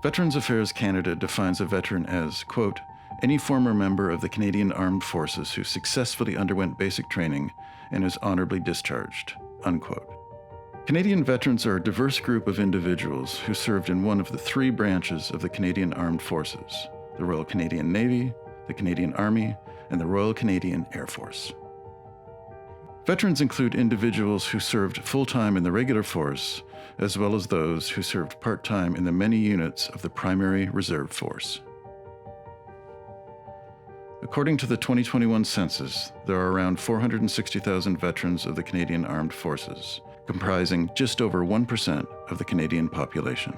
Veterans Affairs Canada defines a veteran as, quote, any former member of the Canadian Armed Forces who successfully underwent basic training and is honorably discharged, unquote. Canadian veterans are a diverse group of individuals who served in one of the three branches of the Canadian Armed Forces: the Royal Canadian Navy, the Canadian Army, and the Royal Canadian Air Force. Veterans include individuals who served full-time in the regular force, as well as those who served part-time in the many units of the primary reserve force. According to the 2021 census, there are around 460,000 veterans of the Canadian Armed Forces, comprising just over 1% of the Canadian population.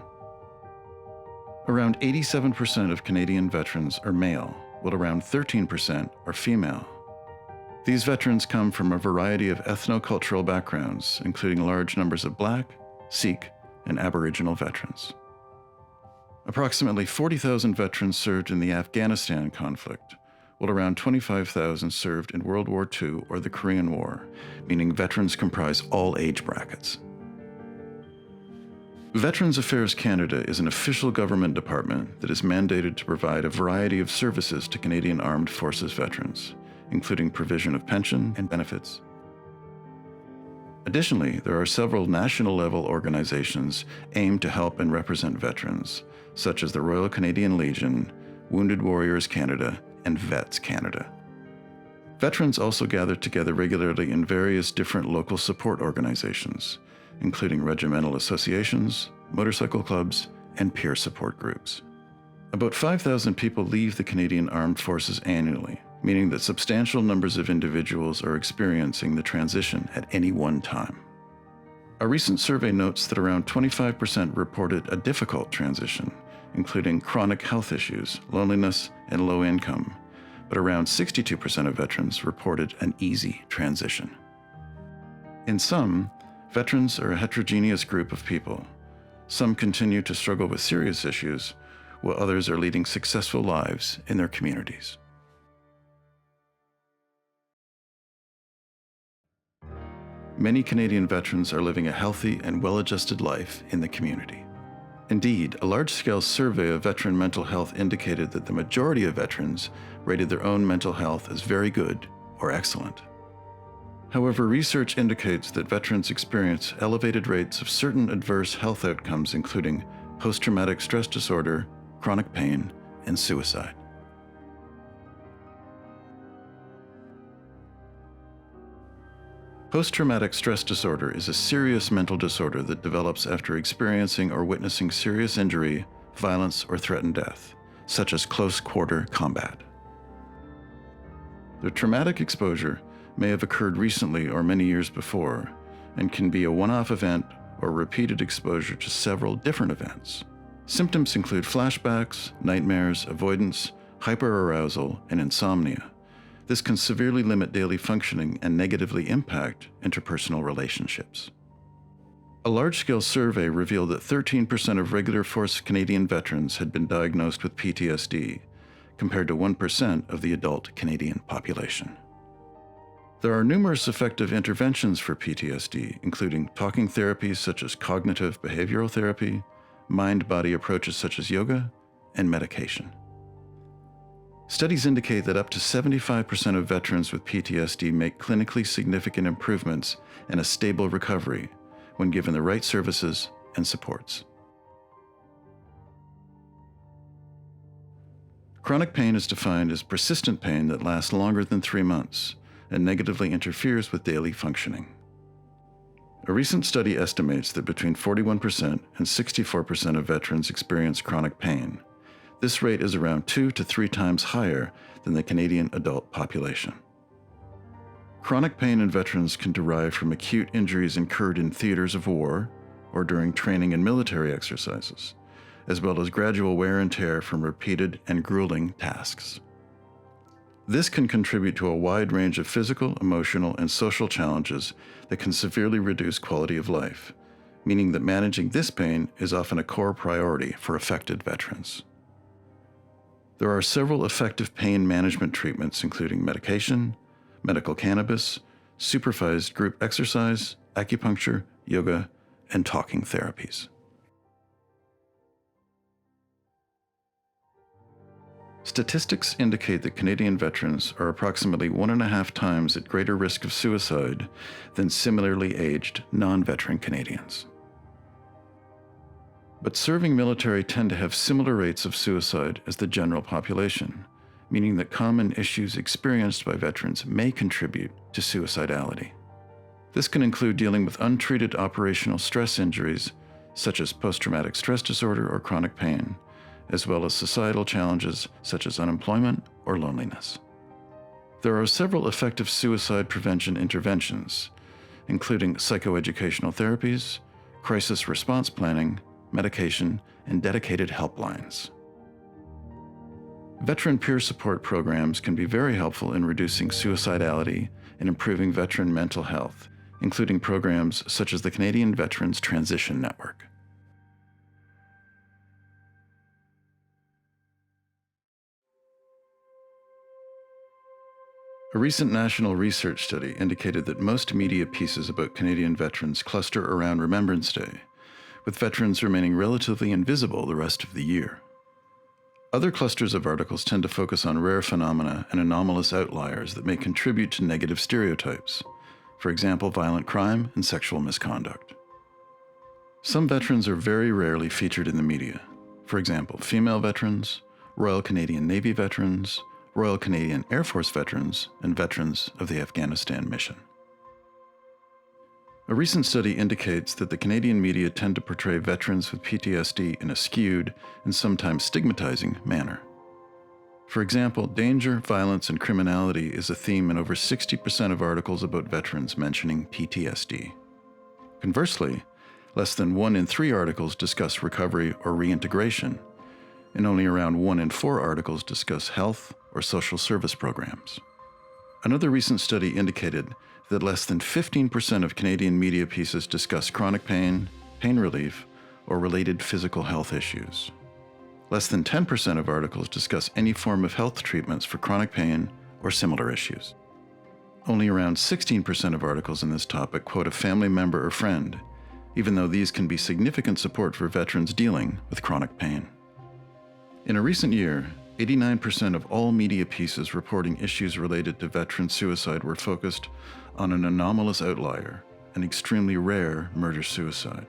Around 87% of Canadian veterans are male, while around 13% are female. These veterans come from a variety of ethno-cultural backgrounds, including large numbers of Black, Sikh, and Aboriginal veterans. Approximately 40,000 veterans served in the Afghanistan conflict, while around 25,000 served in World War II or the Korean War, meaning veterans comprise all age brackets. Veterans Affairs Canada is an official government department that is mandated to provide a variety of services to Canadian Armed Forces veterans, including provision of pension and benefits. Additionally, there are several national-level organizations aimed to help and represent veterans, such as the Royal Canadian Legion, Wounded Warriors Canada, and Vets Canada. Veterans also gather together regularly in various different local support organizations, including regimental associations, motorcycle clubs, and peer support groups. About 5,000 people leave the Canadian Armed Forces annually, meaning that substantial numbers of individuals are experiencing the transition at any one time. A recent survey notes that around 25% reported a difficult transition, including chronic health issues, loneliness, and low income, but around 62% of veterans reported an easy transition. In sum, veterans are a heterogeneous group of people. Some continue to struggle with serious issues, while others are leading successful lives in their communities. Many Canadian veterans are living a healthy and well-adjusted life in the community. Indeed, a large-scale survey of veteran mental health indicated that the majority of veterans rated their own mental health as very good or excellent. However, research indicates that veterans experience elevated rates of certain adverse health outcomes, including post-traumatic stress disorder, chronic pain, and suicide. Post-traumatic stress disorder is a serious mental disorder that develops after experiencing or witnessing serious injury, violence, or threatened death, such as close-quarter combat. The traumatic exposure may have occurred recently or many years before, and can be a one-off event or repeated exposure to several different events. Symptoms include flashbacks, nightmares, avoidance, hyperarousal, and insomnia. This can severely limit daily functioning and negatively impact interpersonal relationships. A large-scale survey revealed that 13% of regular force Canadian veterans had been diagnosed with PTSD, compared to 1% of the adult Canadian population. There are numerous effective interventions for PTSD, including talking therapies such as cognitive behavioral therapy, mind-body approaches such as yoga, and medication. Studies indicate that up to 75% of veterans with PTSD make clinically significant improvements and a stable recovery when given the right services and supports. Chronic pain is defined as persistent pain that lasts longer than 3 months and negatively interferes with daily functioning. A recent study estimates that between 41% and 64% of veterans experience chronic pain. This rate is around 2 to 3 times higher than the Canadian adult population. Chronic pain in veterans can derive from acute injuries incurred in theaters of war or during training and military exercises, as well as gradual wear and tear from repeated and grueling tasks. This can contribute to a wide range of physical, emotional, and social challenges that can severely reduce quality of life, meaning that managing this pain is often a core priority for affected veterans. There are several effective pain management treatments, including medication, medical cannabis, supervised group exercise, acupuncture, yoga, and talking therapies. Statistics indicate that Canadian veterans are approximately 1.5 times at greater risk of suicide than similarly aged non-veteran Canadians. But serving military tend to have similar rates of suicide as the general population, meaning that common issues experienced by veterans may contribute to suicidality. This can include dealing with untreated operational stress injuries, such as post-traumatic stress disorder or chronic pain, as well as societal challenges such as unemployment or loneliness. There are several effective suicide prevention interventions, including psychoeducational therapies, crisis response planning, medication, and dedicated helplines. Veteran peer support programs can be very helpful in reducing suicidality and improving veteran mental health, including programs such as the Canadian Veterans Transition Network. A recent national research study indicated that most media pieces about Canadian veterans cluster around Remembrance Day, with veterans remaining relatively invisible the rest of the year. Other clusters of articles tend to focus on rare phenomena and anomalous outliers that may contribute to negative stereotypes, for example, violent crime and sexual misconduct. Some veterans are very rarely featured in the media, for example, female veterans, Royal Canadian Navy veterans, Royal Canadian Air Force veterans, and veterans of the Afghanistan mission. A recent study indicates that the Canadian media tend to portray veterans with PTSD in a skewed and sometimes stigmatizing manner. For example, danger, violence, and criminality is a theme in over 60% of articles about veterans mentioning PTSD. Conversely, less than 1 in 3 articles discuss recovery or reintegration, and only around 1 in 4 articles discuss health or social service programs. Another recent study indicated that less than 15% of Canadian media pieces discuss chronic pain, pain relief, or related physical health issues. Less than 10% of articles discuss any form of health treatments for chronic pain or similar issues. Only around 16% of articles in this topic quote a family member or friend, even though these can be significant support for veterans dealing with chronic pain. In a recent year, 89% of all media pieces reporting issues related to veteran suicide were focused on an anomalous outlier, an extremely rare murder-suicide.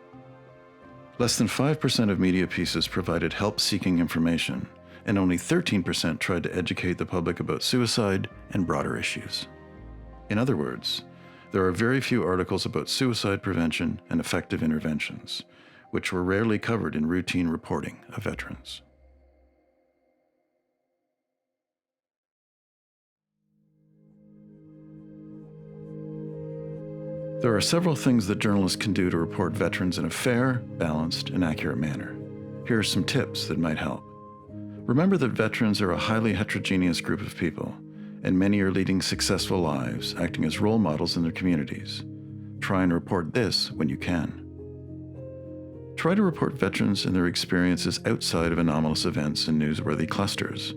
Less than 5% of media pieces provided help-seeking information, and only 13% tried to educate the public about suicide and broader issues. In other words, there are very few articles about suicide prevention and effective interventions, which were rarely covered in routine reporting of veterans. There are several things that journalists can do to report veterans in a fair, balanced, and accurate manner. Here are some tips that might help. Remember that veterans are a highly heterogeneous group of people, and many are leading successful lives, acting as role models in their communities. Try and report this when you can. Try to report veterans and their experiences outside of anomalous events and newsworthy clusters,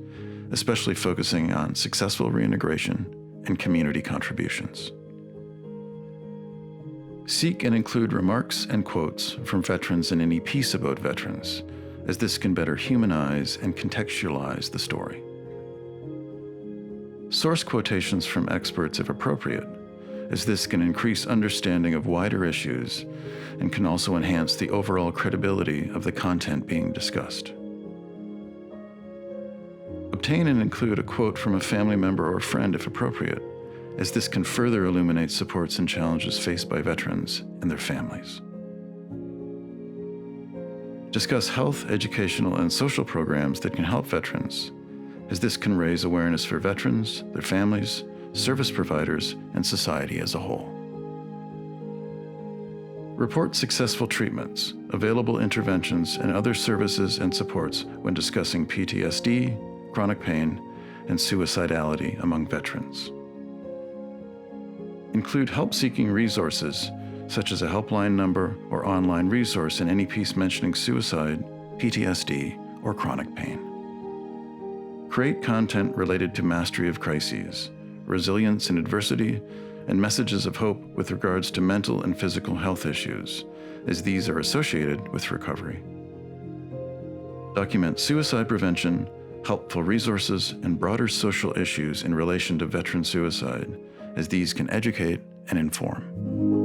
especially focusing on successful reintegration and community contributions. Seek and include remarks and quotes from veterans in any piece about veterans, as this can better humanize and contextualize the story. Source quotations from experts if appropriate, as this can increase understanding of wider issues and can also enhance the overall credibility of the content being discussed. Obtain and include a quote from a family member or friend if appropriate, as this can further illuminate supports and challenges faced by veterans and their families. Discuss health, educational, and social programs that can help veterans, as this can raise awareness for veterans, their families, service providers, and society as a whole. Report successful treatments, available interventions, and other services and supports when discussing PTSD, chronic pain, and suicidality among veterans. Include help-seeking resources, such as a helpline number or online resource in any piece mentioning suicide, PTSD, or chronic pain. Create content related to mastery of crises, resilience in adversity, and messages of hope with regards to mental and physical health issues, as these are associated with recovery. Document suicide prevention, helpful resources, and broader social issues in relation to veteran suicide, as these can educate and inform.